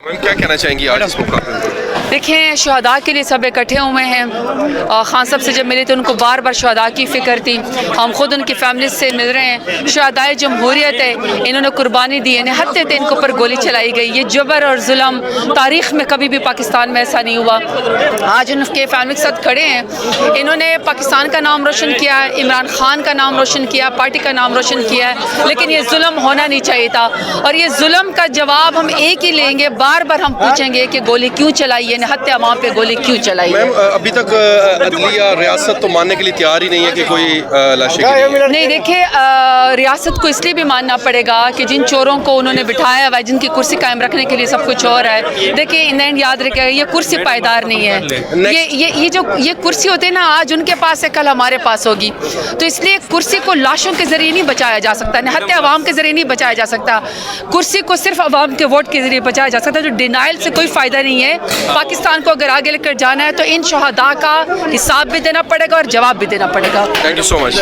میم کیا کہنا چاہیں گی آج اس مقابلے پر؟ دیکھیں شہداء کے لیے سب اکٹھے ہوئے ہیں. خان صاحب سے جب ملے تو ان کو بار بار شہداء کی فکر تھی. ہم خود ان کی فیملیز سے مل رہے ہیں. شہدائے جمہوریت ہے, انہوں نے قربانی دی ہے, نہتے تھے ان کے اوپر گولی چلائی گئی. یہ جبر اور ظلم تاریخ میں کبھی بھی پاکستان میں ایسا نہیں ہوا. آج ان کے فیملی کے ساتھ کھڑے ہیں. انہوں نے پاکستان کا نام روشن کیا ہے, عمران خان کا نام روشن کیا, پارٹی کا نام روشن کیا ہے, لیکن یہ ظلم ہونا نہیں چاہیے تھا. اور یہ ظلم کا جواب ہم ایک ہی لیں گے. بار بار ہم پوچھیں گے کہ گولی کیوں چلائی ہے, نہتے عوام پہ گولی کیوں چلائی ہے. میم ابھی تک عدلیہ ریاست تو ماننے کے لیے تیار ہی نہیں ہے کہ کوئی لاشیں نہیں دیکھیں, ریاست کو اس لیے بھی ماننا پڑے گا کہ جن چوروں کو انہوں نے بٹھایا ہوا ہے, جن کی کرسی قائم رکھنے کے لیے سب کچھ ہو رہا ہے. دیکھیں ان اینڈ یاد رکھے, یہ کرسی پائیدار نہیں ہے. یہ کرسی ہوتے ہیں نا, آج ان کے پاس ہے, کل ہمارے پاس ہوگی. تو اس لیے کرسی کو لاشوں کے ذریعے نہیں بچایا جا سکتا, نہتے عوام کے ذریعے نہیں بچایا جا سکتا. کرسی کو صرف عوام کے ووٹ کے ذریعے بچایا جا سکتا ہے. جو ڈینائل سے کوئی فائدہ نہیں ہے. پاکستان کو اگر آگے لے کر جانا ہے تو ان شہداء کا حساب بھی دینا پڑے گا اور جواب بھی دینا پڑے گا. Thank you so much.